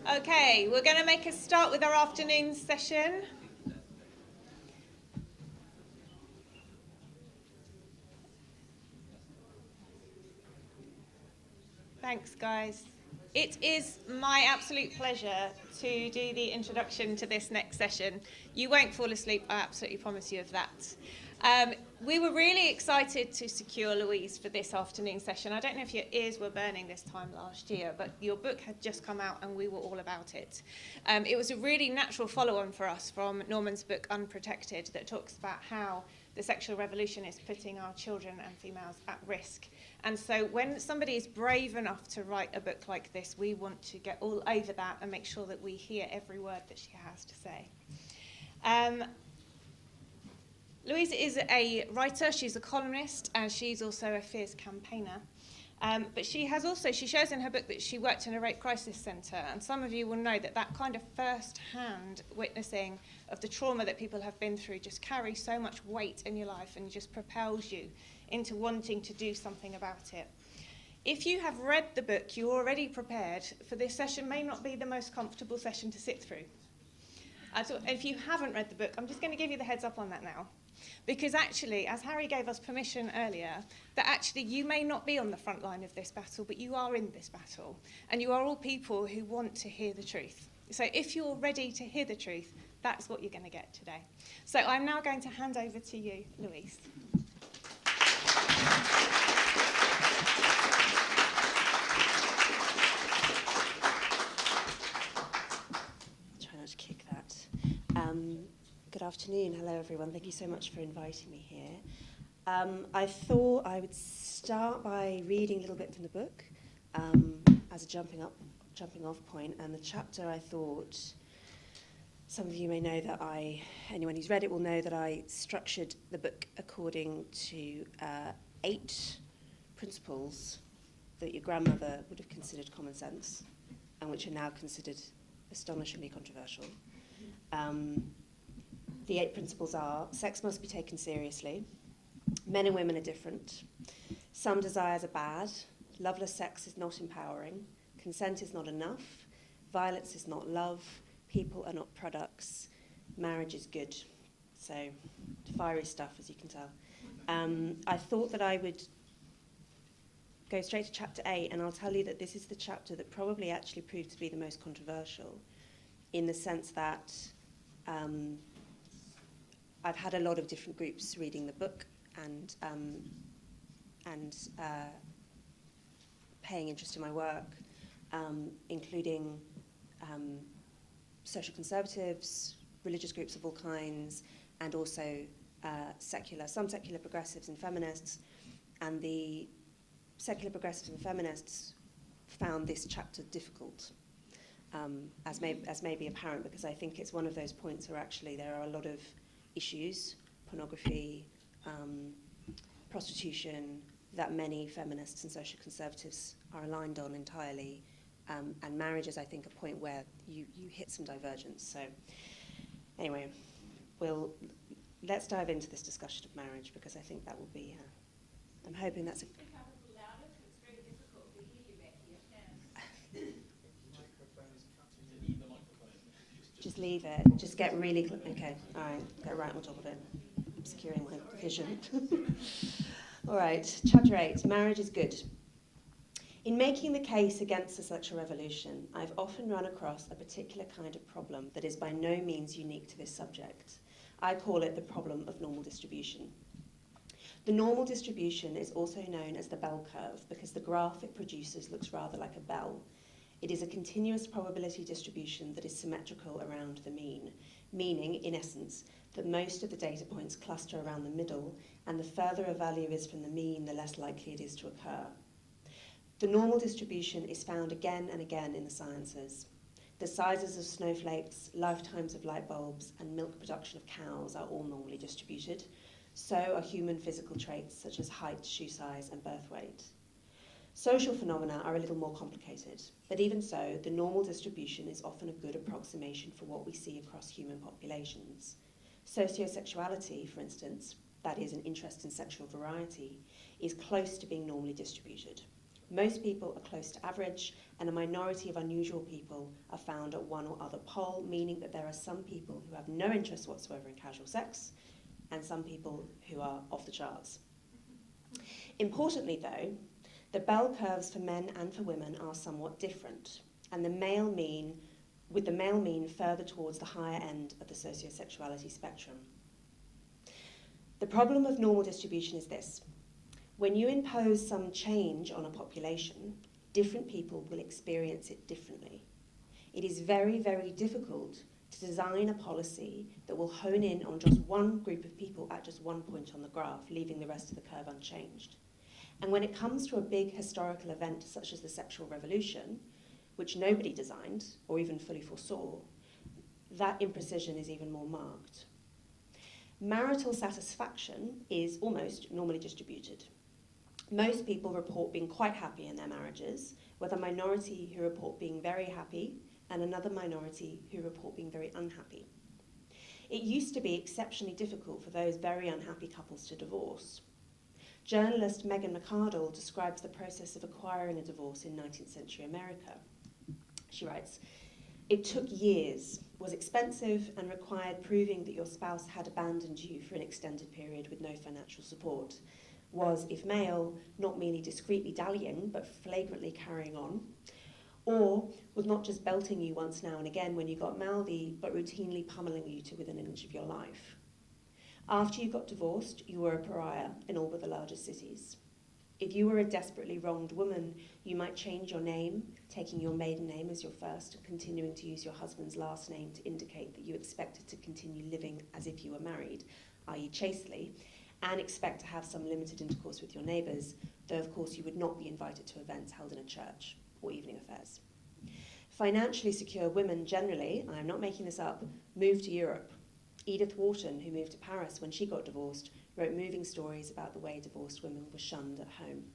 Okay, we're going to make a start with our afternoon session. Thanks, guys. It is my absolute pleasure to do the introduction to this next session. You won't fall asleep, I absolutely promise you of that. We were really excited to secure Louise for this afternoon session. I don't know if your ears were burning this time last year, but your book had just come out and we were all about it. It was a really natural follow-on for us from Norman's book Unprotected that talks about how the sexual revolution is putting our children and females at risk. And so when somebody is brave enough to write a book like this, we want to get all over that and make sure that we hear every word that she has to say. Louise is a writer, she's a columnist, and she's also a fierce campaigner. But she shares in her book that she worked in a rape crisis centre, and some of you will know that that kind of first-hand witnessing of the trauma that people have been through just carries so much weight in your life and just propels you into wanting to do something about it. If you have read the book, you're already prepared for this session may not be the most comfortable session to sit through. If you haven't read the book, I'm just going to give you the heads up on that now. Because actually, as Harry gave us permission earlier, that actually you may not be on the front line of this battle, but you are in this battle. And you are all people who want to hear the truth. So if you're ready to hear the truth, that's what you're going to get today. So I'm now going to hand over to you, Louise. Try not to kick that. Good afternoon. Hello, everyone. Thank you so much for inviting me here. I thought I would start by reading a little bit from the book as a jumping off point. And the chapter, I thought, some of you may know that anyone who's read it will know that I structured the book according to 8 principles that your grandmother would have considered common sense and which are now considered astonishingly controversial. The 8 principles are: sex must be taken seriously, men and women are different, some desires are bad, loveless sex is not empowering, consent is not enough, violence is not love, people are not products, marriage is good. So, fiery stuff, as you can tell. I thought that I would go straight to chapter 8, and I'll tell you that this is the chapter that probably actually proved to be the most controversial, in the sense that I've had a lot of different groups reading the book and paying interest in my work, including social conservatives, religious groups of all kinds, and also some secular progressives and feminists. And the secular progressives and feminists found this chapter difficult, as may be apparent, because I think it's one of those points where actually there are a lot of issues, pornography, prostitution, that many feminists and social conservatives are aligned on entirely, and marriage is, I think, a point where you hit some divergence. So anyway, let's dive into this discussion of marriage, because I think that will be, I'm hoping that's a... Just leave it. Just get really... Okay, all right. Get right on top of it. I'm securing my vision. All right, chapter 8, marriage is good. In making the case against the sexual revolution, I've often run across a particular kind of problem that is by no means unique to this subject. I call it the problem of normal distribution. The normal distribution is also known as the bell curve because the graph it produces looks rather like a bell. It is a continuous probability distribution that is symmetrical around the mean, meaning, in essence, that most of the data points cluster around the middle, and the further a value is from the mean, the less likely it is to occur. The normal distribution is found again and again in the sciences. The sizes of snowflakes, lifetimes of light bulbs, and milk production of cows are all normally distributed. So are human physical traits such as height, shoe size, and birth weight. Social phenomena are a little more complicated, but even so, the normal distribution is often a good approximation for what we see across human populations. Sociosexuality, for instance, that is an interest in sexual variety, is close to being normally distributed. Most people are close to average, and a minority of unusual people are found at one or other pole, meaning that there are some people who have no interest whatsoever in casual sex, and some people who are off the charts. Importantly, though, the bell curves for men and for women are somewhat different, and the male mean further towards the higher end of the sociosexuality spectrum. The problem of normal distribution is this. When you impose some change on a population, different people will experience it differently. It is very, very difficult to design a policy that will hone in on just one group of people at just one point on the graph, leaving the rest of the curve unchanged. And when it comes to a big historical event such as the sexual revolution, which nobody designed or even fully foresaw, that imprecision is even more marked. Marital satisfaction is almost normally distributed. Most people report being quite happy in their marriages, with a minority who report being very happy and another minority who report being very unhappy. It used to be exceptionally difficult for those very unhappy couples to divorce. Journalist Megan McArdle describes the process of acquiring a divorce in 19th century America. She writes, "It took years, was expensive, and required proving that your spouse had abandoned you for an extended period with no financial support, was, if male, not merely discreetly dallying, but flagrantly carrying on, or was not just belting you once now and again when you got mouthy, but routinely pummeling you to within an inch of your life. After you got divorced, you were a pariah in all but the largest cities. If you were a desperately wronged woman, you might change your name, taking your maiden name as your first, and continuing to use your husband's last name to indicate that you expected to continue living as if you were married, i.e. chastely, and expect to have some limited intercourse with your neighbours, though of course you would not be invited to events held in a church or evening affairs. Financially secure women generally, I am not making this up, moved to Europe. Edith Wharton, who moved to Paris when she got divorced, wrote moving stories about the way divorced women were shunned at home.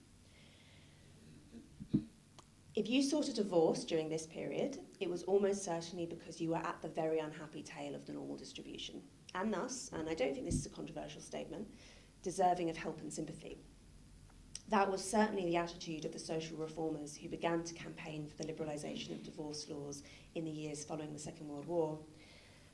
If you sought a divorce during this period, it was almost certainly because you were at the very unhappy tail of the normal distribution, and thus, and I don't think this is a controversial statement, deserving of help and sympathy. That was certainly the attitude of the social reformers who began to campaign for the liberalisation of divorce laws in the years following the Second World War.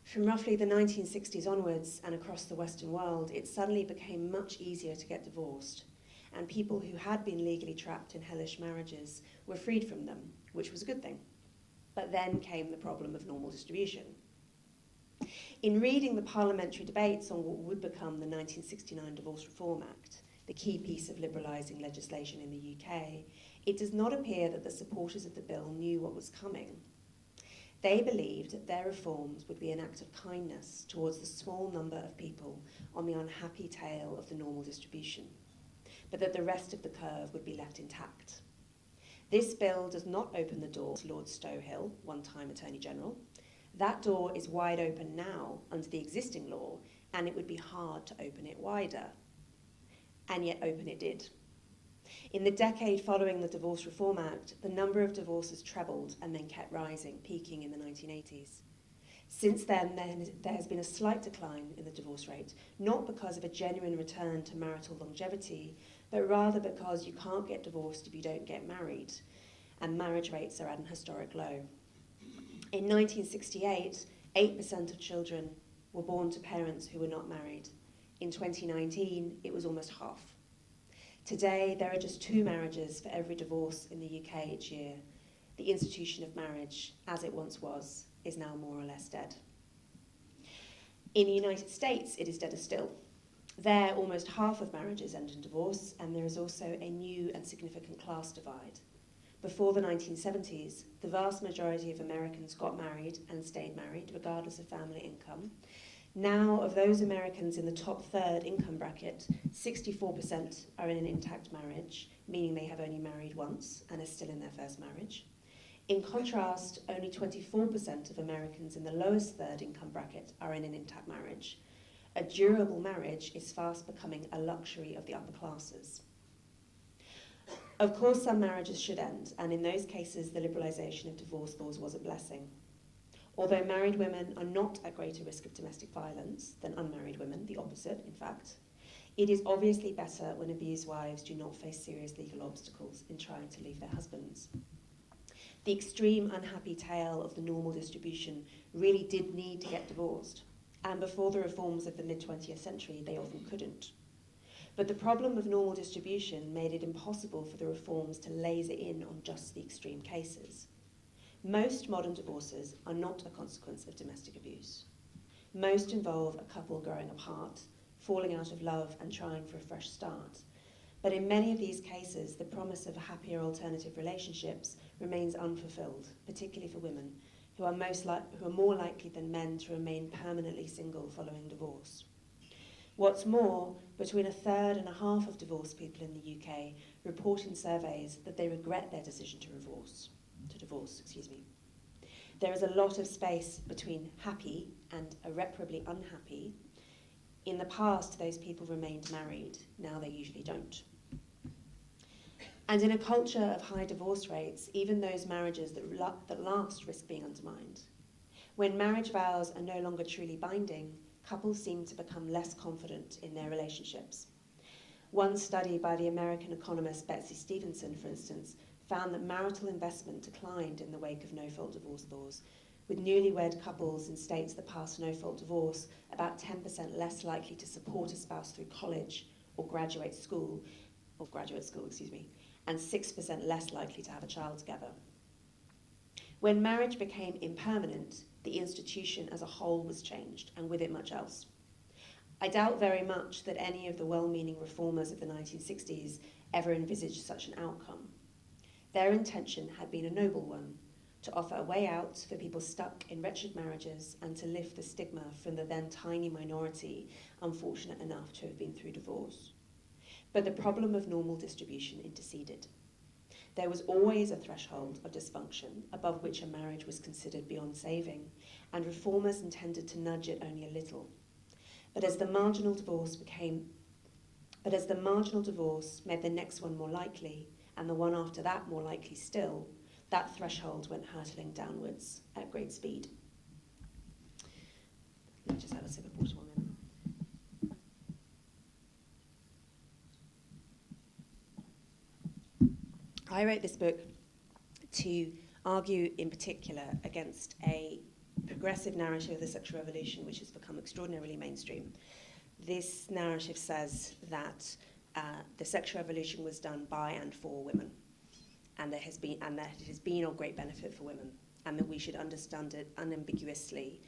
From roughly the 1960s onwards and across the Western world, it suddenly became much easier to get divorced, and people who had been legally trapped in hellish marriages were freed from them, which was a good thing. But then came the problem of normal distribution. In reading the parliamentary debates on what would become the 1969 Divorce Reform Act, the key piece of liberalising legislation in the UK, it does not appear that the supporters of the bill knew what was coming. They believed that their reforms would be an act of kindness towards the small number of people on the unhappy tail of the normal distribution, but that the rest of the curve would be left intact. This bill does not open the door to Lord Stowhill, one-time Attorney General. That door is wide open now under the existing law, and it would be hard to open it wider. And yet open it did. In the decade following the Divorce Reform Act, the number of divorces trebled and then kept rising, peaking in the 1980s. Since then, there has been a slight decline in the divorce rate, not because of a genuine return to marital longevity, but rather because you can't get divorced if you don't get married, and marriage rates are at an historic low. In 1968, 8% of children were born to parents who were not married. In 2019, it was almost half. Today, there are just 2 marriages for every divorce in the UK each year. The institution of marriage, as it once was, is now more or less dead. In the United States, it is deader still. There, almost half of marriages end in divorce, and there is also a new and significant class divide. Before the 1970s, the vast majority of Americans got married and stayed married, regardless of family income. Now, of those Americans in the top third income bracket, 64% are in an intact marriage, meaning they have only married once and are still in their first marriage. In contrast, only 24% of Americans in the lowest third income bracket are in an intact marriage. A durable marriage is fast becoming a luxury of the upper classes. Of course, some marriages should end, and in those cases, the liberalisation of divorce laws was a blessing. Although married women are not at greater risk of domestic violence than unmarried women, the opposite, in fact, It is obviously better when abused wives do not face serious legal obstacles in trying to leave their husbands. The extreme unhappy tale of the normal distribution really did need to get divorced, and before the reforms of the mid-20th century, they often couldn't. But the problem of normal distribution made it impossible for the reforms to laser in on just the extreme cases. Most modern divorces are not a consequence of domestic abuse. Most involve a couple growing apart, falling out of love and trying for a fresh start. But in many of these cases, the promise of happier alternative relationships remains unfulfilled, particularly for women, who are more likely than men to remain permanently single following divorce. What's more, between a third and a half of divorced people in the UK report in surveys that they regret their decision to divorce. There is a lot of space between happy and irreparably unhappy. In the past, those people remained married. Now they usually don't. And in a culture of high divorce rates, even those marriages that last risk being undermined. When marriage vows are no longer truly binding, couples seem to become less confident in their relationships. One study by the American economist Betsy Stevenson, for instance, found that marital investment declined in the wake of no-fault divorce laws, with newlywed couples in states that pass no-fault divorce about 10% less likely to support a spouse through college or graduate school, and 6% less likely to have a child together. When marriage became impermanent, the institution as a whole was changed, and with it much else. I doubt very much that any of the well-meaning reformers of the 1960s ever envisaged such an outcome. Their intention had been a noble one, to offer a way out for people stuck in wretched marriages and to lift the stigma from the then tiny minority unfortunate enough to have been through divorce. But the problem of normal distribution interceded. There was always a threshold of dysfunction above which a marriage was considered beyond saving, and reformers intended to nudge it only a little. But as the marginal divorce made the next one more likely, and the one after that more likely still, that threshold went hurtling downwards at great speed. Let me just have a sip of water 1 minute. I wrote this book to argue in particular against a progressive narrative of the sexual revolution which has become extraordinarily mainstream. This narrative says that the sexual revolution was done by and for women, and that it has been of great benefit for women, and that we should understand it unambiguously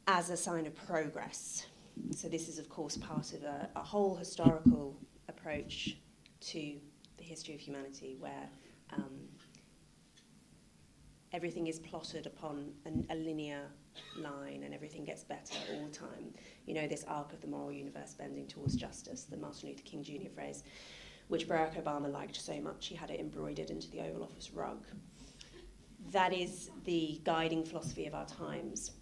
as a sign of progress. So this is, of course, part of a whole historical approach to the history of humanity, where everything is plotted upon a linear line and everything gets better all the time. You know, this arc of the moral universe bending towards justice, the Martin Luther King Jr. phrase, which Barack Obama liked so much he had it embroidered into the Oval Office rug. That is the guiding philosophy of our times.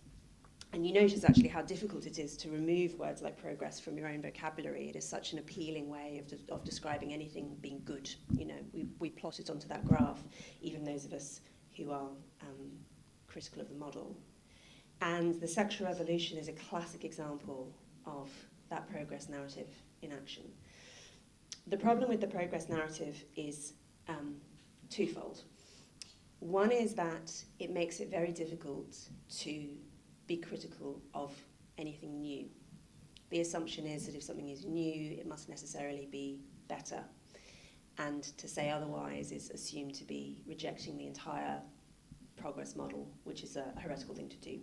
And you notice actually how difficult it is to remove words like progress from your own vocabulary. It is such an appealing way of describing anything being good. You know, we plot it onto that graph, even those of us who are critical of the model. And the sexual revolution is a classic example of that progress narrative in action. The problem with the progress narrative is twofold. One is that it makes it very difficult to be critical of anything new. The assumption is that if something is new, it must necessarily be better. And to say otherwise is assumed to be rejecting the entire progress model, which is a heretical thing to do.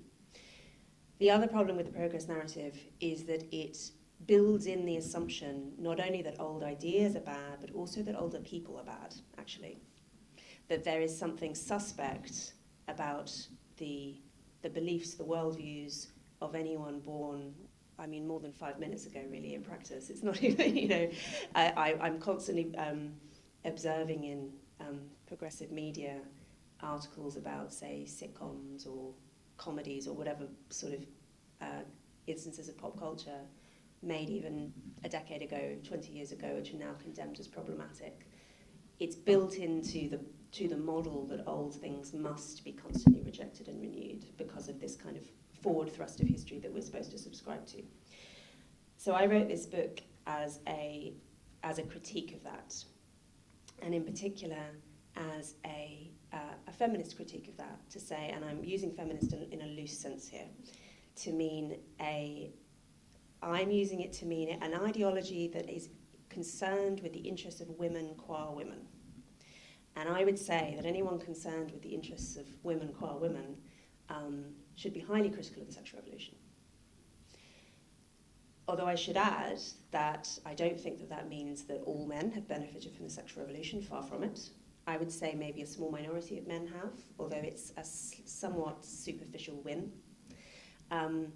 The other problem with the progress narrative is that it builds in the assumption not only that old ideas are bad, but also that older people are bad, actually. That there is something suspect about the beliefs, the worldviews of anyone born, I mean, more than 5 minutes ago, really, in practice. It's not even, you know, I'm constantly observing in progressive media articles about, say, sitcoms or comedies or whatever sort of instances of pop culture made even a decade ago, 20 years ago, which are now condemned as problematic. It's built into the model that old things must be constantly rejected and renewed because of this kind of forward thrust of history that we're supposed to subscribe to. So I wrote this book as a critique of that, and in particular as a feminist critique of that, to say, and I'm using feminist in a loose sense here, to mean I'm using it to mean an ideology that is concerned with the interests of women qua women. And I would say that anyone concerned with the interests of women qua women should be highly critical of the sexual revolution. Although I should add that I don't think that means that all men have benefited from the sexual revolution, far from it. I would say maybe a small minority of men have, although it's a somewhat superficial win. And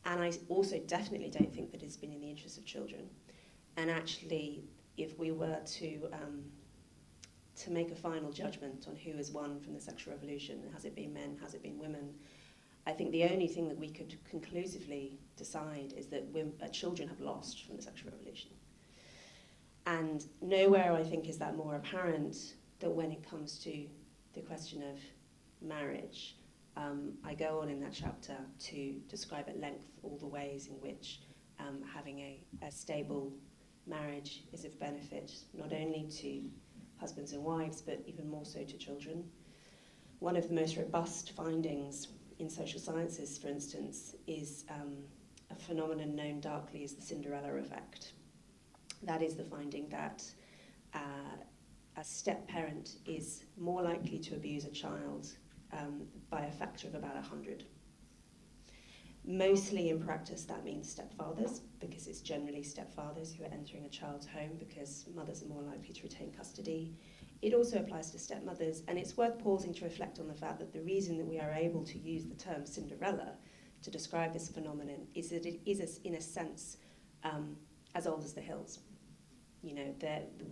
I also definitely don't think that it's been in the interests of children. And actually, if we were to make a final judgment on who has won from the sexual revolution, has it been men, has it been women, I think the only thing that we could conclusively decide is that children have lost from the sexual revolution. And nowhere, I think, is that more apparent than when it comes to the question of marriage. I go on in that chapter to describe at length all the ways in which having a stable marriage is of benefit, not only to husbands and wives, but even more so to children. One of the most robust findings in social sciences, for instance, is a phenomenon known darkly as the Cinderella effect. That is the finding that a step-parent is more likely to abuse a child by a factor of about 100. Mostly in practice that means stepfathers, because it's generally stepfathers who are entering a child's home because mothers are more likely to retain custody. It also applies to stepmothers, and it's worth pausing to reflect on the fact that the reason that we are able to use the term Cinderella to describe this phenomenon is that it is, in a sense, as old as the hills. You know,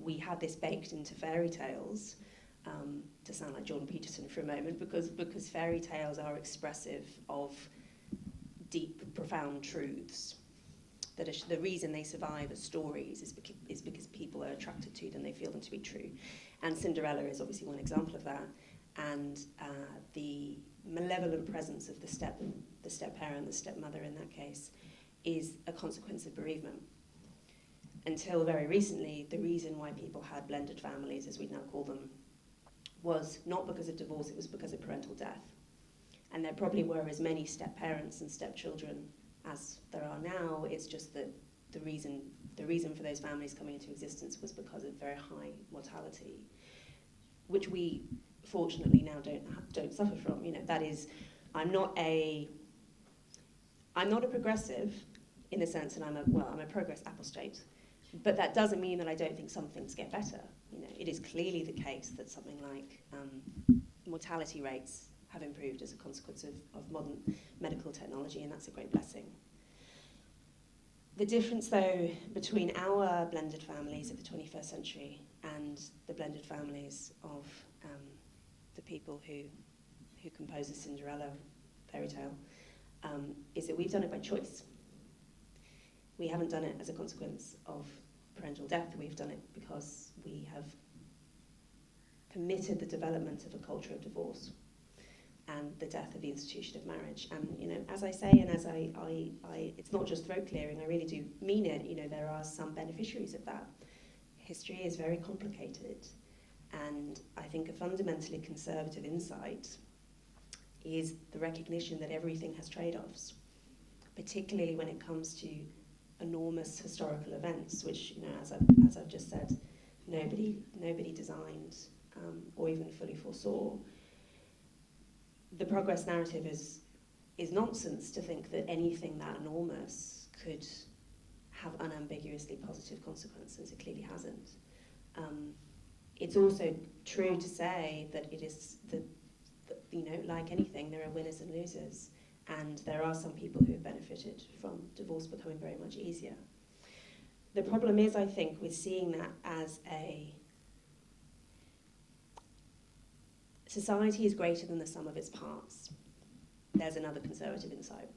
we had this baked into fairy tales, to sound like Jordan Peterson for a moment, because fairy tales are expressive of deep, profound truths. That the reason they survive as stories is because people are attracted to them, they feel them to be true. And Cinderella is obviously one example of that. And the malevolent presence of the step-parent, the stepmother in that case, is a consequence of bereavement. Until very recently, the reason why people had blended families, as we now call them, was not because of divorce, it was because of parental death. And there probably were as many step-parents and stepchildren as there are now. It's just that the reason for those families coming into existence was because of very high mortality, which we fortunately now don't suffer from. You know, that is, I'm not a progressive in the sense that I'm a progress apostate, but that doesn't mean that I don't think some things get better. You know, it is clearly the case that something like mortality rates have improved as a consequence of modern medical technology, and that's a great blessing. The difference, though, between our blended families of the 21st century and the blended families of the people who compose the Cinderella fairy tale is that we've done it by choice. We haven't done it as a consequence of parental death. We've done it because we have permitted the development of a culture of divorce and the death of the institution of marriage. And, you know, as I say, and as I it's not just throat clearing, I really do mean it. You know, there are some beneficiaries of that. History is very complicated, and I think a fundamentally conservative insight is the recognition that everything has trade-offs, particularly when it comes to enormous historical events, which, you know, as I've just said, nobody designed or even fully foresaw. The progress narrative is nonsense to think that anything that enormous could have unambiguously positive consequences. It clearly hasn't. It's also true to say that it is you know, like anything, there are winners and losers, and there are some people who have benefited from divorce becoming very much easier. The problem is, I think, with seeing that as society is greater than the sum of its parts. There's another conservative insight.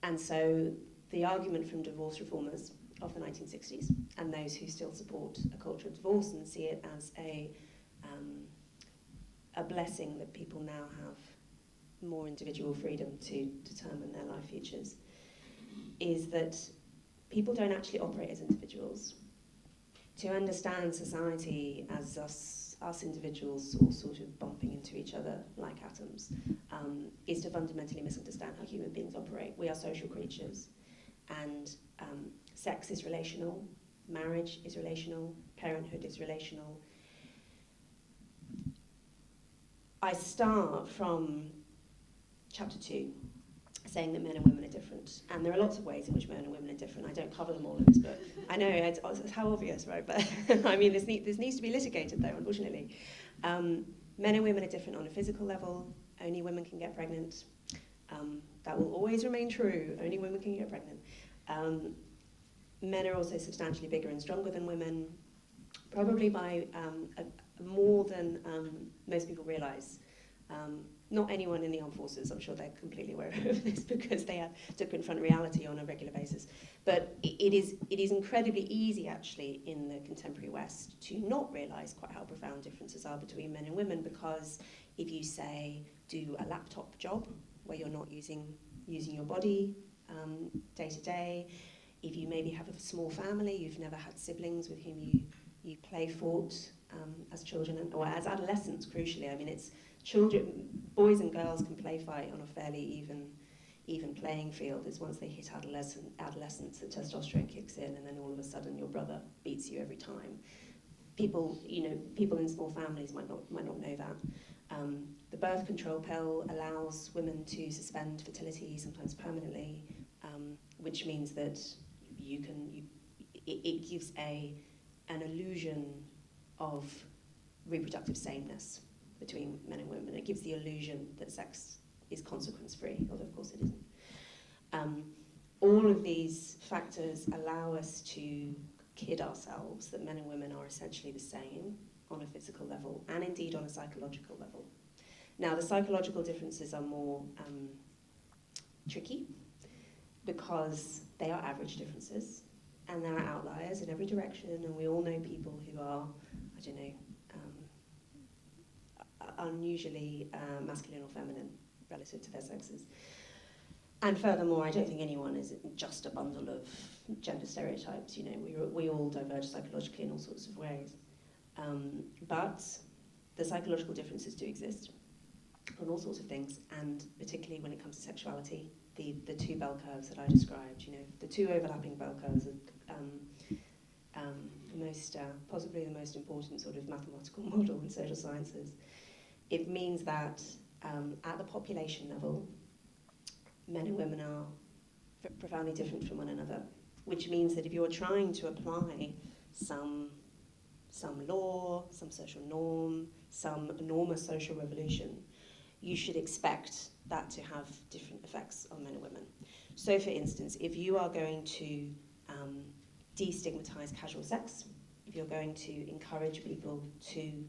And so the argument from divorce reformers of the 1960s and those who still support a culture of divorce and see it as a blessing that people now have more individual freedom to determine their life futures is that people don't actually operate as individuals. To understand society as us individuals all sort of bumping into each other like atoms is to fundamentally misunderstand how human beings operate. We are social creatures, and sex is relational, marriage is relational, parenthood is relational. I start from chapter 2, saying that men and women are different. And there are lots of ways in which men and women are different. I don't cover them all in this book. I know, it's how obvious, right? But I mean, this needs to be litigated, though, unfortunately. Men and women are different on a physical level. Only women can get pregnant. That will always remain true. Only women can get pregnant. Men are also substantially bigger and stronger than women, probably by more than most people realise. Not anyone in the armed forces, I'm sure they're completely aware of this because they have to confront reality on a regular basis. But it is incredibly easy, actually, in the contemporary West to not realise quite how profound differences are between men and women, because if you, say, do a laptop job where you're not using your body day to day, if you maybe have a small family, you've never had siblings with whom you play fort as children, or as adolescents, crucially. I mean, it's children, boys and girls can play fight on a fairly even playing field. It's once they hit adolescence that testosterone kicks in, and then all of a sudden your brother beats you every time. People in small families might not know that. The birth control pill allows women to suspend fertility, sometimes permanently, which means that it gives an illusion of reproductive sameness between men and women. It gives the illusion that sex is consequence-free, although of course it isn't. All of these factors allow us to kid ourselves that men and women are essentially the same on a physical level, and indeed on a psychological level. Now, the psychological differences are more tricky because they are average differences, and there are outliers in every direction, and we all know people who are, unusually masculine or feminine relative to their sexes. And furthermore, I don't think anyone is just a bundle of gender stereotypes. We all diverge psychologically in all sorts of ways. But the psychological differences do exist on all sorts of things, and particularly when it comes to sexuality, the two bell curves that I described, the two overlapping bell curves are possibly the most important sort of mathematical model in social sciences. It means that at the population level, men and women are profoundly different from one another, which means that if you're trying to apply some law, some social norm, some enormous social revolution, you should expect that to have different effects on men and women. So, for instance, if you are going to destigmatize casual sex, if you're going to encourage people to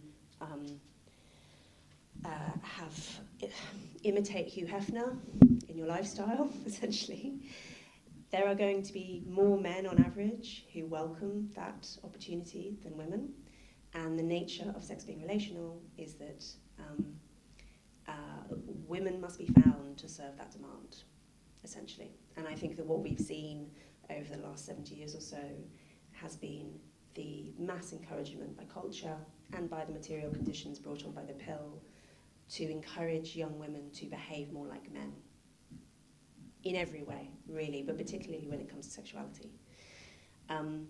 imitate Hugh Hefner in your lifestyle, essentially, there are going to be more men on average who welcome that opportunity than women. And the nature of sex being relational is that women must be found to serve that demand, essentially. And I think that what we've seen over the last 70 years or so has been the mass encouragement by culture and by the material conditions brought on by the pill to encourage young women to behave more like men. In every way, really, but particularly when it comes to sexuality. And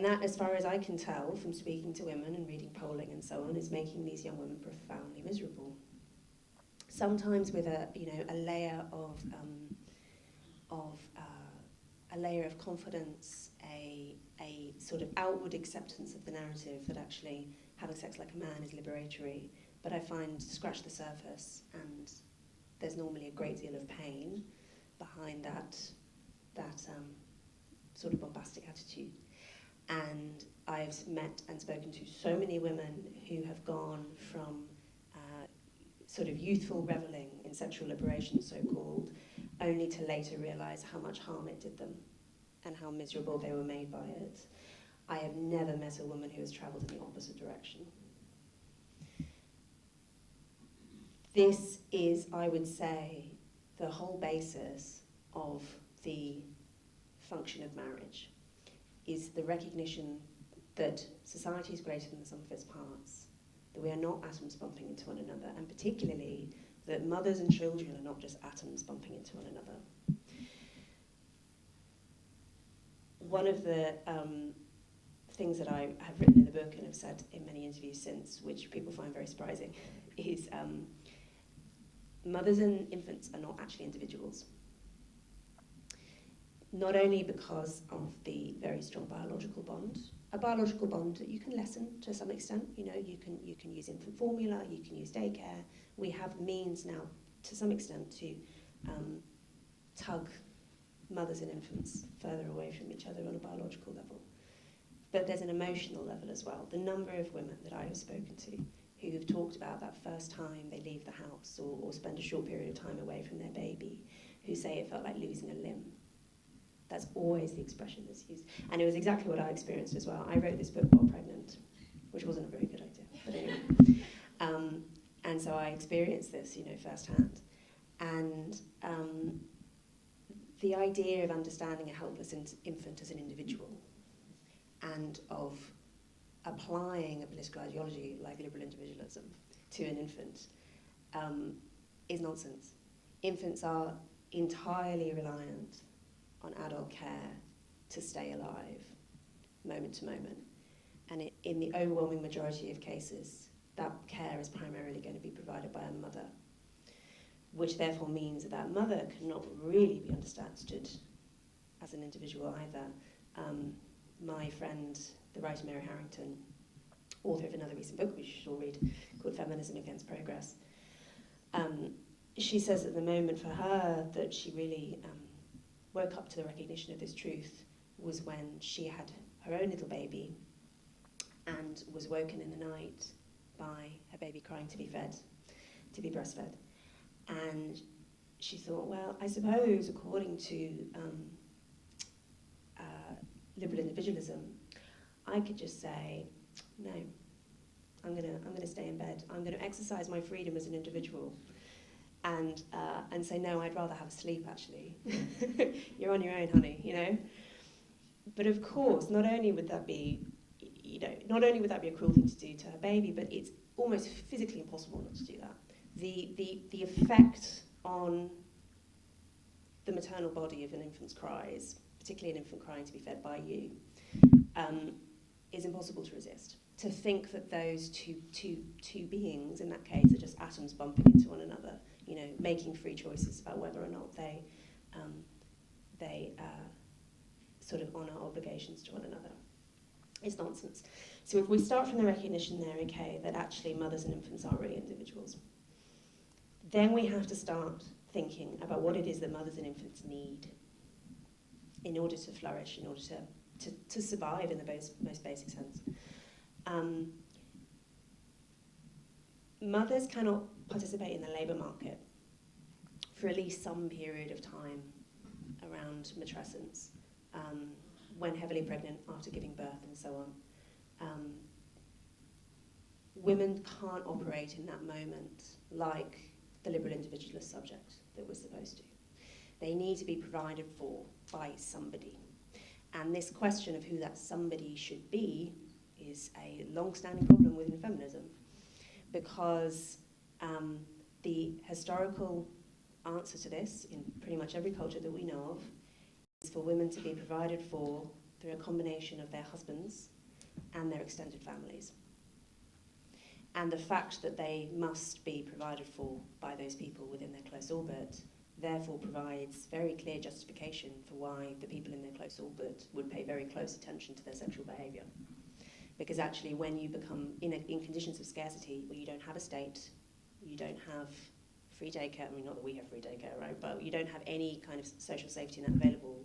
that, as far as I can tell from speaking to women and reading polling and so on, is making these young women profoundly miserable. Sometimes with a layer of a layer of confidence, a sort of outward acceptance of the narrative that actually having sex like a man is liberatory. But I find, scratch the surface, and there's normally a great deal of pain behind that sort of bombastic attitude. And I've met and spoken to so many women who have gone from sort of youthful reveling in sexual liberation, so-called, only to later realise how much harm it did them and how miserable they were made by it. I have never met a woman who has travelled in the opposite direction. This is, I would say, the whole basis of the function of marriage is the recognition that society is greater than the sum of its parts, that we are not atoms bumping into one another, and particularly that mothers and children are not just atoms bumping into one another. One of the things that I have written in the book and have said in many interviews since, which people find very surprising, is mothers and infants are not actually individuals. Not only because of the very strong biological bond, a biological bond that you can lessen to some extent. You know, you can use infant formula, you can use daycare. We have means now, to some extent, to tug mothers and infants further away from each other on a biological level. But there's an emotional level as well. The number of women that I have spoken to who have talked about that first time they leave the house or spend a short period of time away from their baby, who say it felt like losing a limb. That's always the expression that's used. And it was exactly what I experienced as well. I wrote this book while pregnant, which wasn't a very good idea, but anyway. And so I experienced this, you know, firsthand. And the idea of understanding a helpless infant as an individual and of applying a political ideology like liberal individualism to an infant is nonsense. Infants are entirely reliant on adult care to stay alive, moment to moment. And in the overwhelming majority of cases, that care is primarily going to be provided by a mother, which therefore means that that mother cannot really be understood as an individual either. My friend, the writer Mary Harrington, author of another recent book, which you should all read, called Feminism Against Progress, she says at the moment for her that she really woke up to the recognition of this truth was when she had her own little baby and was woken in the night by her baby crying to be fed, to be breastfed. And she thought, well, I suppose according to liberal individualism, I could just say, no, I'm gonna stay in bed. I'm gonna exercise my freedom as an individual, and say, no, I'd rather have a sleep. Actually, you're on your own, honey. You know. But of course, not only would that be a cruel thing to do to her baby, but it's almost physically impossible not to do that. The effect on the maternal body of an infant's cries, particularly an infant crying to be fed by you, is impossible to resist. To think that those two beings, in that case, are just atoms bumping into one another, you know, making free choices about whether or not they sort of honour obligations to one another, is nonsense. So if we start from the recognition there, okay, that actually mothers and infants aren't really individuals, then we have to start thinking about what it is that mothers and infants need in order to flourish, in order to survive in the most basic sense. Mothers cannot participate in the labour market for at least some period of time around matrescence, when heavily pregnant, after giving birth, and so on. Women can't operate in that moment like the liberal individualist subject that we're supposed to. They need to be provided for by somebody. And this question of who that somebody should be is a long-standing problem within feminism, because the historical answer to this, in pretty much every culture that we know of, is for women to be provided for through a combination of their husbands and their extended families. And the fact that they must be provided for by those people within their close orbit therefore provides very clear justification for why the people in their close orbit would pay very close attention to their sexual behaviour. Because actually when you become in conditions of scarcity, where you don't have a state, you don't have free daycare, I mean not that we have free daycare, right, but you don't have any kind of social safety net available,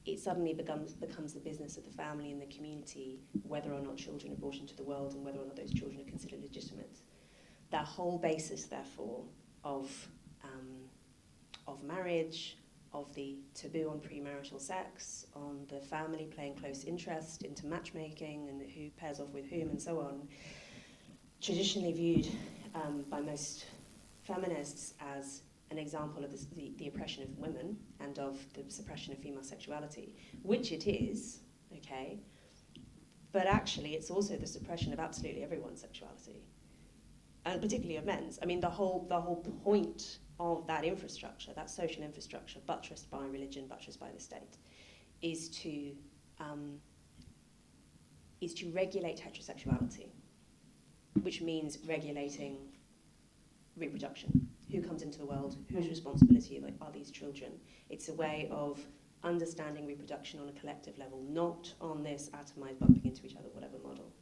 it suddenly becomes the business of the family and the community whether or not children are brought into the world and whether or not those children are considered legitimate. That whole basis, therefore, of marriage, of the taboo on premarital sex, on the family playing close interest into matchmaking and who pairs off with whom and so on, traditionally viewed by most feminists as an example of the oppression of women and of the suppression of female sexuality, which it is, okay, but actually it's also the suppression of absolutely everyone's sexuality, and particularly of men's. I mean, the whole point of that infrastructure, that social infrastructure, buttressed by religion, buttressed by the state, is to regulate heterosexuality, which means regulating reproduction. Who comes into the world? Whose responsibility are these children? It's a way of understanding reproduction on a collective level, not on this atomized bumping into each other, whatever model.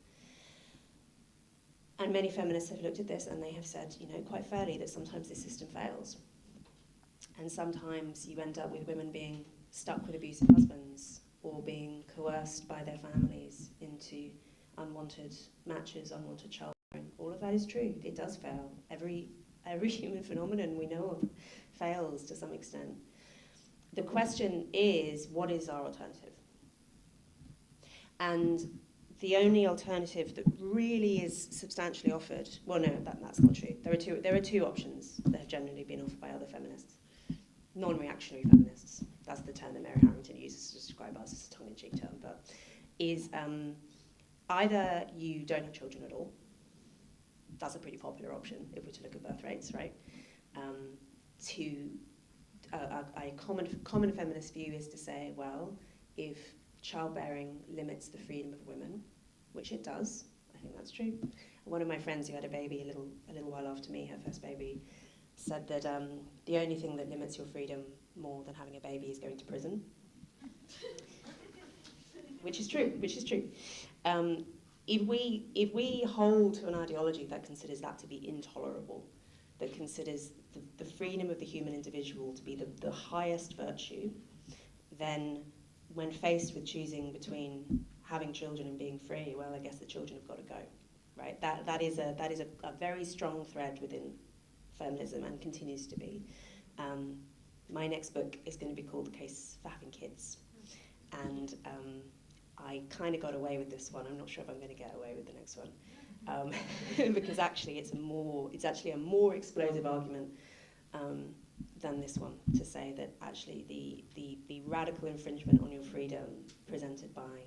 And many feminists have looked at this and they have said, quite fairly, that sometimes this system fails. And sometimes you end up with women being stuck with abusive husbands or being coerced by their families into unwanted matches, unwanted childbearing. All of that is true. It does fail. Every human phenomenon we know of fails to some extent. The question is, what is our alternative? And the only alternative that really is substantially offered, well, no, that's not true. There are two options that have generally been offered by other feminists. Non-reactionary feminists, that's the term that Mary Harrington uses to describe us, as a tongue-in-cheek term, but is either you don't have children at all. That's a pretty popular option if we're to look at birth rates, right? A common feminist view is to say, well, if childbearing limits the freedom of women, which it does, I think that's true. One of my friends who had a baby a little while after me, her first baby, said that the only thing that limits your freedom more than having a baby is going to prison. Which is true. If we hold to an ideology that considers that to be intolerable, that considers the freedom of the human individual to be the highest virtue, then when faced with choosing between having children and being free, well, I guess the children have got to go, right? That is a very strong thread within feminism and continues to be. My next book is going to be called The Case for Having Kids, and I kind of got away with this one. I'm not sure if I'm going to get away with the next one, because actually it's actually a more explosive argument than this one, to say that actually the radical infringement on your freedom presented by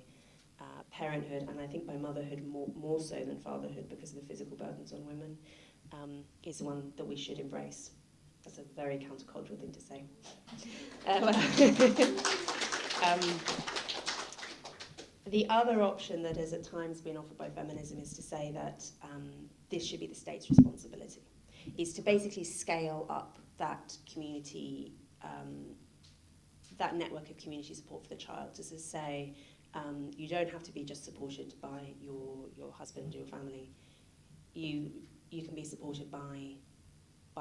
parenthood, and I think by motherhood more so than fatherhood because of the physical burdens on women, is one that we should embrace. That's a very countercultural thing to say. The other option that has at times been offered by feminism is to say that this should be the state's responsibility, is to basically scale up that community, that network of community support for the child, to say you don't have to be just supported by your husband, your family. You can be supported by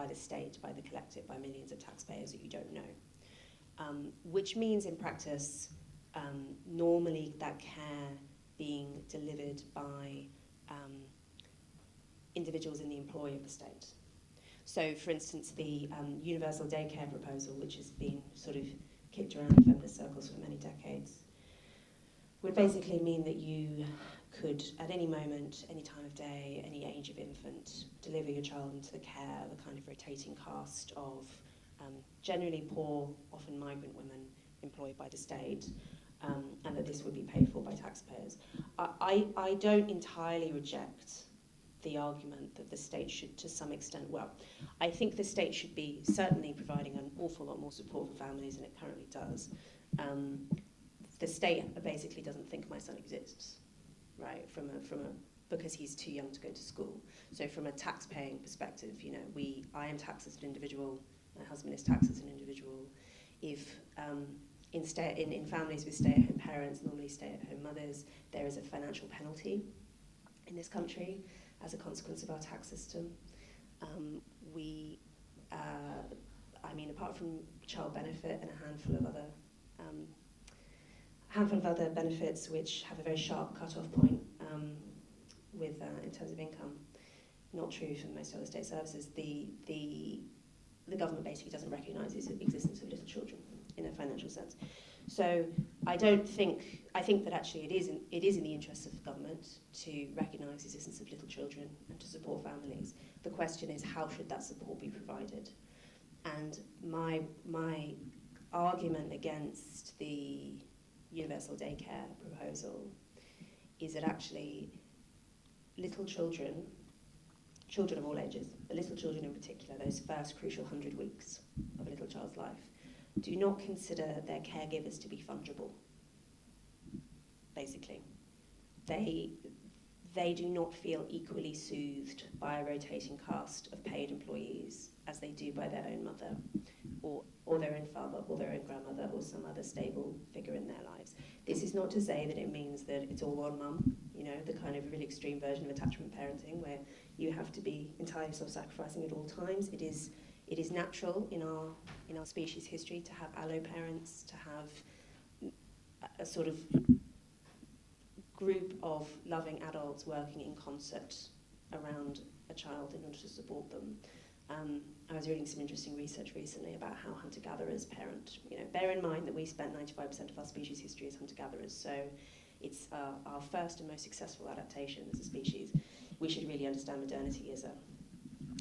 the state, by the collective, by millions of taxpayers that you don't know. Which means in practice, normally that care being delivered by individuals in the employ of the state. So, for instance, the universal daycare proposal, which has been sort of kicked around in feminist circles for many decades, would basically mean that you could, at any moment, any time of day, any age of infant, deliver your child into the care of a kind of rotating cast of generally poor, often migrant women employed by the state, and that this would be paid for by taxpayers. I don't entirely reject the argument that the state should, to some extent, well, I think the state should be certainly providing an awful lot more support for families than it currently does. The state basically doesn't think my son exists, right? Because he's too young to go to school. So from a tax-paying perspective, I am taxed as an individual, my husband is taxed as an individual. If in families with stay-at-home parents, normally stay-at-home mothers, there is a financial penalty in this country as a consequence of our tax system. Apart from child benefit and a handful of other benefits which have a very sharp cut-off point in terms of income, not true for most other state services, the government basically doesn't recognise the existence of little children in a financial sense. So I think that actually it is in the interests of the government to recognise the existence of little children and to support families. The question is, how should that support be provided? And my argument against the universal daycare proposal is that actually little children of all ages, but little children in particular, those first crucial 100 weeks of a little child's life, do not consider their caregivers to be fungible, basically. They do not feel equally soothed by a rotating cast of paid employees as they do by their own mother or their own father or their own grandmother or some other stable figure in their lives. This is not to say that it means that it's all one mum, you know, the kind of really extreme version of attachment parenting where you have to be entirely self-sacrificing at all times. It is natural in our species history to have allo parents, to have a sort of group of loving adults working in concert around a child in order to support them. I was reading some interesting research recently about how hunter-gatherers parent. You know, bear in mind that we spent 95% of our species history as hunter-gatherers, so it's our first and most successful adaptation as a species. We should really understand modernity as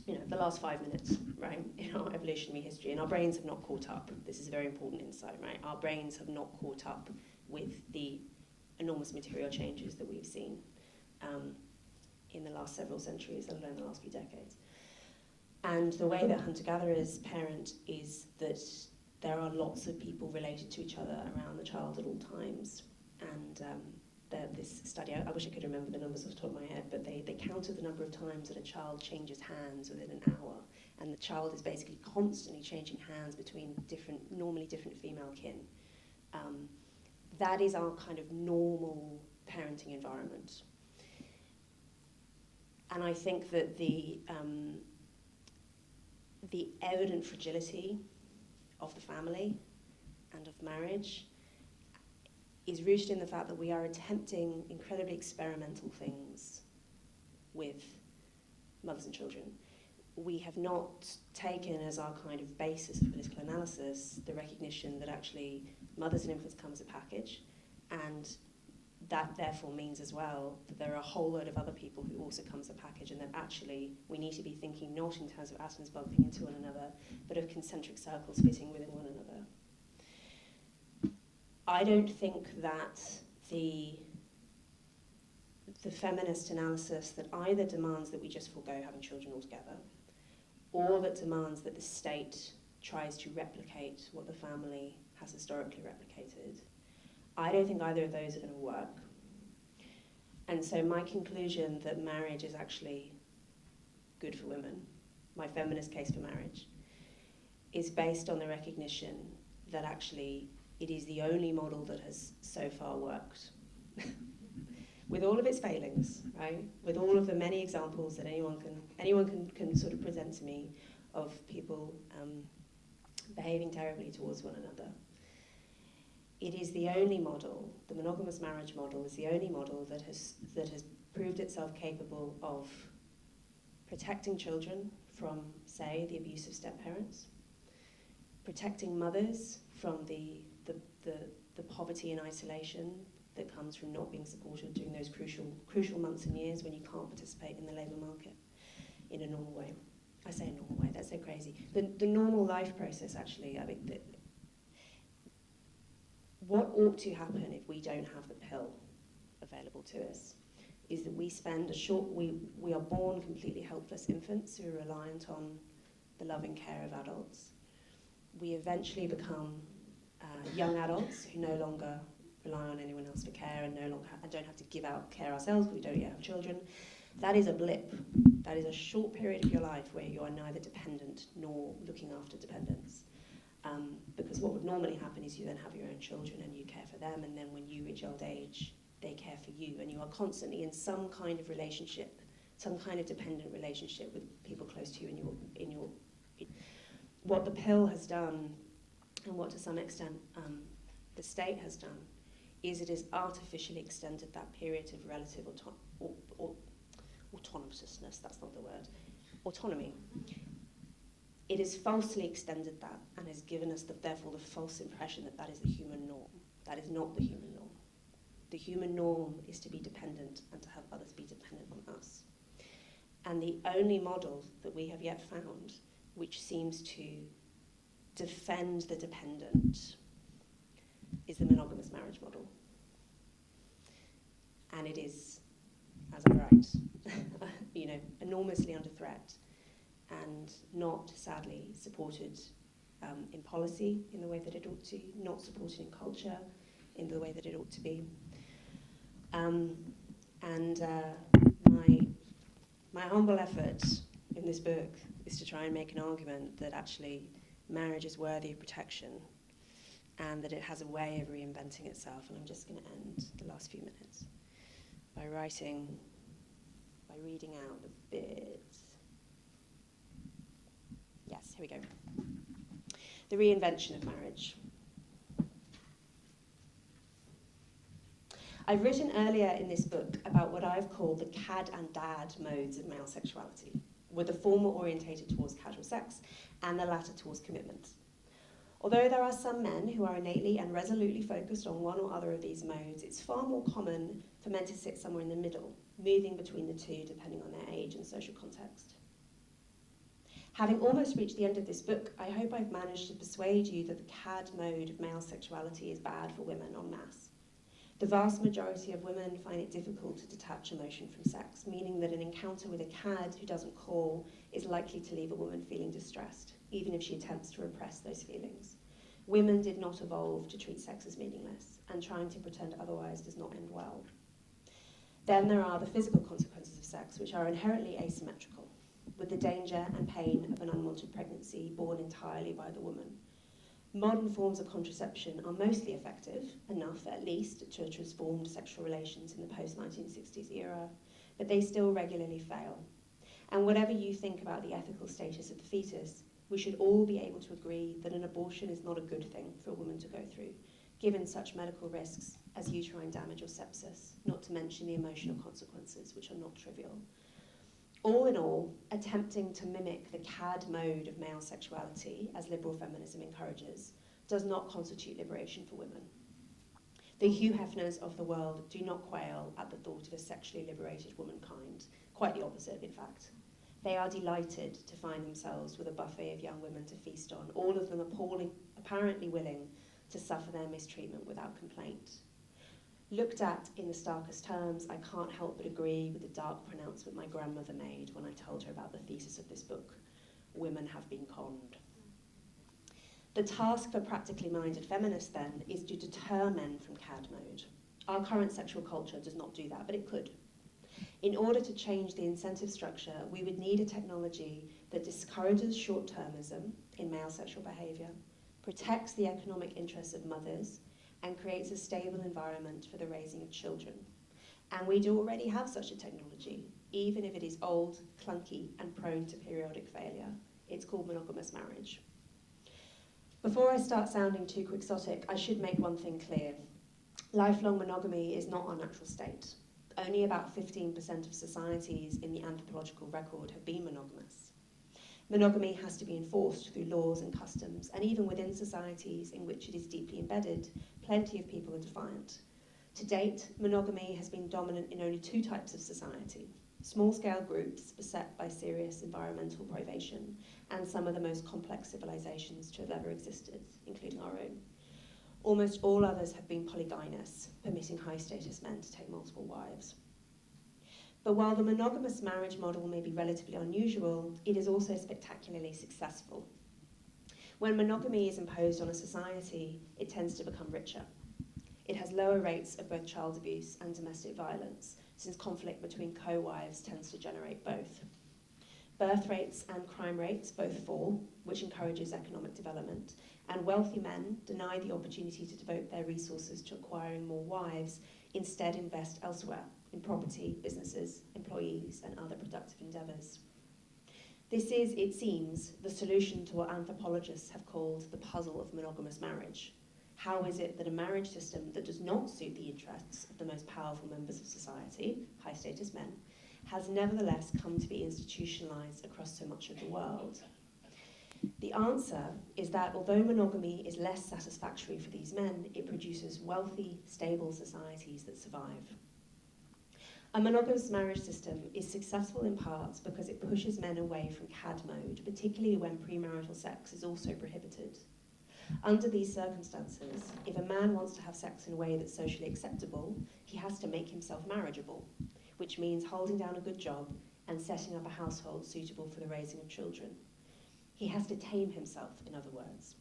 the last 5 minutes, right, in our evolutionary history, and our brains have not caught up. This is a very important insight, right? Our brains have not caught up with the enormous material changes that we've seen in the last several centuries, let alone the last few decades. And the way that hunter-gatherers parent is that there are lots of people related to each other around the child at all times. And this study, I wish I could remember the numbers off the top of my head, but they counted the number of times that a child changes hands within an hour. And the child is basically constantly changing hands between normally different female kin. That is our kind of normal parenting environment. And I think that the evident fragility of the family and of marriage is rooted in the fact that we are attempting incredibly experimental things with mothers and children. We have not taken as our kind of basis of political analysis the recognition that actually mothers and infants come as a package, and that therefore means as well that there are a whole load of other people who also come as a package, and that actually we need to be thinking not in terms of atoms bumping into one another, but of concentric circles fitting within one another. I don't think that the feminist analysis that either demands that we just forego having children altogether, or that demands that the state tries to replicate what the family has historically replicated, I don't think either of those are going to work. And so my conclusion that marriage is actually good for women, my feminist case for marriage, is based on the recognition that actually it is the only model that has so far worked. With all of its failings, right? With all of the many examples that anyone can sort of present to me of people behaving terribly towards one another. It is the only model, the monogamous marriage model is the only model that has proved itself capable of protecting children from, say, the abuse of step-parents, protecting mothers from the poverty and isolation that comes from not being supported during those crucial months and years when you can't participate in the labour market in a normal way. I say a normal way, that's so crazy. The normal life process, actually, I mean, what ought to happen if we don't have the pill available to us is that we spend we are born completely helpless infants who are reliant on the loving care of adults. We eventually become young adults who no longer rely on anyone else for care and don't have to give out care ourselves because we don't yet have children. That is a blip. That is a short period of your life where you are neither dependent nor looking after dependents. Because what would normally happen is you then have your own children and you care for them, and then when you reach old age, they care for you, and you are constantly in some kind of relationship, some kind of dependent relationship with people close to you what the pill has done, and what to some extent the state has done, is it has artificially extended that period of relative autonomousness, that's not the word, autonomy. It has falsely extended that and has given us, therefore, the false impression that that is the human norm. That is not the human norm. The human norm is to be dependent and to have others be dependent on us. And the only model that we have yet found which seems to defend the dependent is the monogamous marriage model. And it is, as I write, enormously under threat and not, sadly, supported in policy in the way that it ought to, not supported in culture in the way that it ought to be. My humble effort in this book is to try and make an argument that actually marriage is worthy of protection and that it has a way of reinventing itself. And I'm just going to end the last few minutes by reading out a bit. Yes, here we go. The reinvention of marriage. I've written earlier in this book about what I've called the cad and dad modes of male sexuality, with the former orientated towards casual sex and the latter towards commitment. Although there are some men who are innately and resolutely focused on one or other of these modes, it's far more common for men to sit somewhere in the middle, moving between the two depending on their age and social context. Having almost reached the end of this book, I hope I've managed to persuade you that the cad mode of male sexuality is bad for women en masse. The vast majority of women find it difficult to detach emotion from sex, meaning that an encounter with a cad who doesn't call is likely to leave a woman feeling distressed, even if she attempts to repress those feelings. Women did not evolve to treat sex as meaningless, and trying to pretend otherwise does not end well. Then there are the physical consequences of sex, which are inherently asymmetrical, with the danger and pain of an unwanted pregnancy borne entirely by the woman. Modern forms of contraception are mostly effective, enough at least to have transformed sexual relations in the post-1960s era, but they still regularly fail. And whatever you think about the ethical status of the fetus, we should all be able to agree that an abortion is not a good thing for a woman to go through, given such medical risks as uterine damage or sepsis, not to mention the emotional consequences, which are not trivial. All in all, attempting to mimic the cad mode of male sexuality, as liberal feminism encourages, does not constitute liberation for women. The Hugh Hefners of the world do not quail at the thought of a sexually liberated womankind. Quite the opposite, in fact. They are delighted to find themselves with a buffet of young women to feast on, all of them apparently willing to suffer their mistreatment without complaint. Looked at in the starkest terms, I can't help but agree with the dark pronouncement my grandmother made when I told her about the thesis of this book. Women have been conned. The task for practically minded feminists, then, is to deter men from cad mode. Our current sexual culture does not do that, but it could. In order to change the incentive structure, we would need a technology that discourages short-termism in male sexual behaviour, protects the economic interests of mothers, and creates a stable environment for the raising of children. And we do already have such a technology, even if it is old, clunky, and prone to periodic failure. It's called monogamous marriage. Before I start sounding too quixotic, I should make one thing clear. Lifelong monogamy is not our natural state. Only about 15% of societies in the anthropological record have been monogamous. Monogamy has to be enforced through laws and customs, and even within societies in which it is deeply embedded, plenty of people are defiant. To date, monogamy has been dominant in only two types of society: small-scale groups beset by serious environmental privation, and some of the most complex civilizations to have ever existed, including our own. Almost all others have been polygynous, permitting high-status men to take multiple wives. But while the monogamous marriage model may be relatively unusual, it is also spectacularly successful. When monogamy is imposed on a society, it tends to become richer. It has lower rates of both child abuse and domestic violence, since conflict between co-wives tends to generate both. Birth rates and crime rates both fall, which encourages economic development, and wealthy men deny the opportunity to devote their resources to acquiring more wives, instead invest elsewhere, in property, businesses, employees, and other productive endeavours. This is, it seems, the solution to what anthropologists have called the puzzle of monogamous marriage. How is it that a marriage system that does not suit the interests of the most powerful members of society, high-status men, has nevertheless come to be institutionalised across so much of the world? The answer is that although monogamy is less satisfactory for these men, it produces wealthy, stable societies that survive. A monogamous marriage system is successful in part because it pushes men away from CAD mode, particularly when premarital sex is also prohibited. Under these circumstances, if a man wants to have sex in a way that's socially acceptable, he has to make himself marriageable, which means holding down a good job and setting up a household suitable for the raising of children. He has to tame himself, in other words.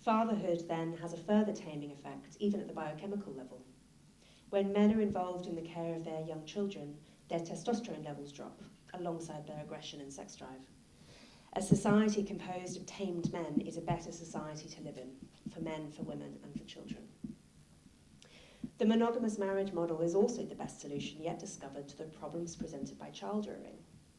Fatherhood then has a further taming effect, even at the biochemical level. When men are involved in the care of their young children, their testosterone levels drop, alongside their aggression and sex drive. A society composed of tamed men is a better society to live in, for men, for women, and for children. The monogamous marriage model is also the best solution yet discovered to the problems presented by child rearing.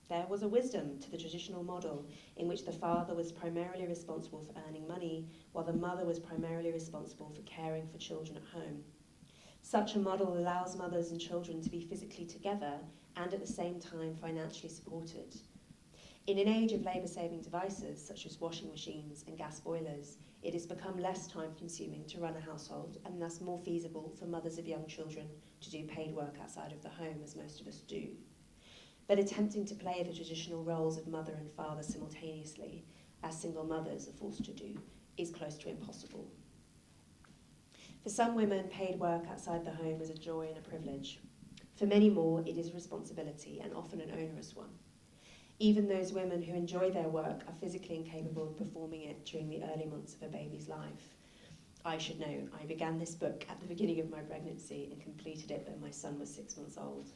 There was a wisdom to the traditional model in which the father was primarily responsible for earning money, while the mother was primarily responsible for caring for children at home. Such a model allows mothers and children to be physically together and at the same time financially supported. In an age of labour-saving devices such as washing machines and gas boilers, it has become less time-consuming to run a household and thus more feasible for mothers of young children to do paid work outside of the home, as most of us do. But attempting to play the traditional roles of mother and father simultaneously, as single mothers are forced to do, is close to impossible. For some women, paid work outside the home is a joy and a privilege. For many more, it is a responsibility, and often an onerous one. Even those women who enjoy their work are physically incapable of performing it during the early months of a baby's life. I should know, I began this book at the beginning of my pregnancy and completed it when my son was 6 months old.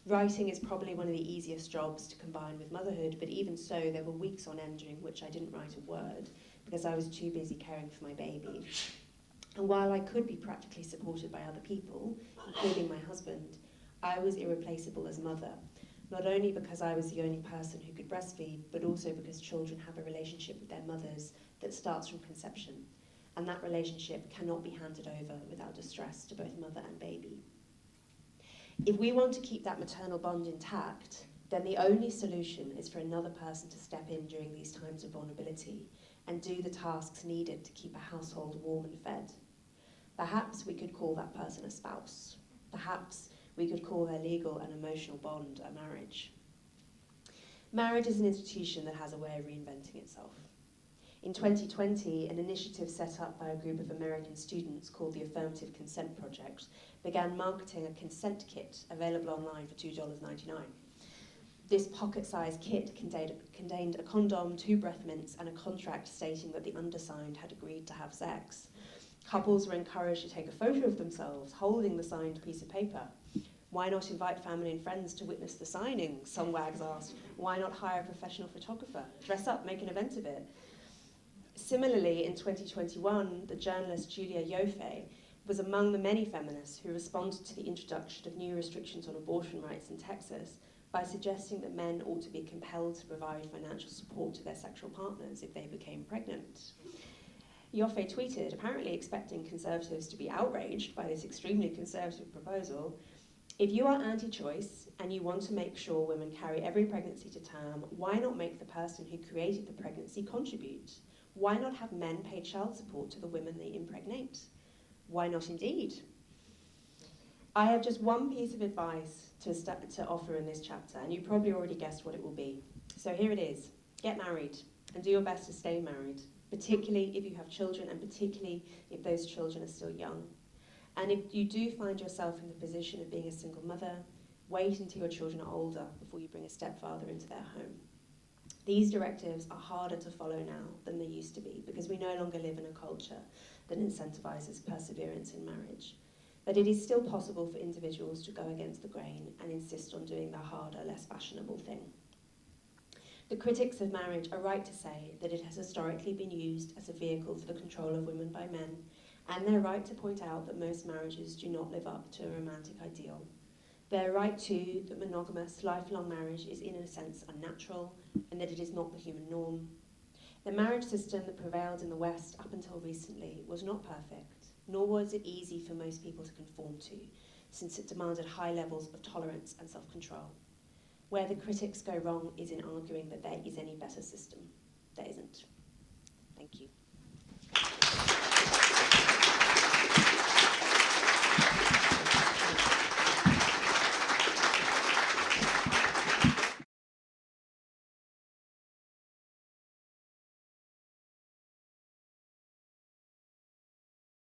Writing is probably one of the easiest jobs to combine with motherhood, but even so, there were weeks on end during which I didn't write a word because I was too busy caring for my baby. And while I could be practically supported by other people, including my husband, I was irreplaceable as mother, not only because I was the only person who could breastfeed, but also because children have a relationship with their mothers that starts from conception, and that relationship cannot be handed over without distress to both mother and baby. If we want to keep that maternal bond intact, then the only solution is for another person to step in during these times of vulnerability and do the tasks needed to keep a household warm and fed. Perhaps we could call that person a spouse. Perhaps we could call their legal and emotional bond a marriage. Marriage is an institution that has a way of reinventing itself. In 2020, an initiative set up by a group of American students called the Affirmative Consent Project began marketing a consent kit available online for $2.99. This pocket-sized kit contained a condom, 2 breath mints, and a contract stating that the undersigned had agreed to have sex. Couples were encouraged to take a photo of themselves holding the signed piece of paper. Why not invite family and friends to witness the signing? Some wags asked. Why not hire a professional photographer? Dress up, make an event of it. Similarly, in 2021, the journalist Julia Ioffe was among the many feminists who responded to the introduction of new restrictions on abortion rights in Texas by suggesting that men ought to be compelled to provide financial support to their sexual partners if they became pregnant. Ioffe tweeted, apparently expecting conservatives to be outraged by this extremely conservative proposal, "If you are anti-choice and you want to make sure women carry every pregnancy to term, why not make the person who created the pregnancy contribute? Why not have men pay child support to the women they impregnate? Why not indeed?" I have just one piece of advice to offer in this chapter, and you probably already guessed what it will be. So here it is. Get married, and do your best to stay married, particularly if you have children, and particularly if those children are still young. And if you do find yourself in the position of being a single mother, wait until your children are older before you bring a stepfather into their home. These directives are harder to follow now than they used to be because we no longer live in a culture that incentivizes perseverance in marriage. But it is still possible for individuals to go against the grain and insist on doing the harder, less fashionable thing. The critics of marriage are right to say that it has historically been used as a vehicle for the control of women by men, and they're right to point out that most marriages do not live up to a romantic ideal. They're right too that monogamous, lifelong marriage is in a sense unnatural, and that it is not the human norm. The marriage system that prevailed in the West up until recently was not perfect, nor was it easy for most people to conform to, since it demanded high levels of tolerance and self-control. Where the critics go wrong is in arguing that there is any better system. There isn't. Thank you.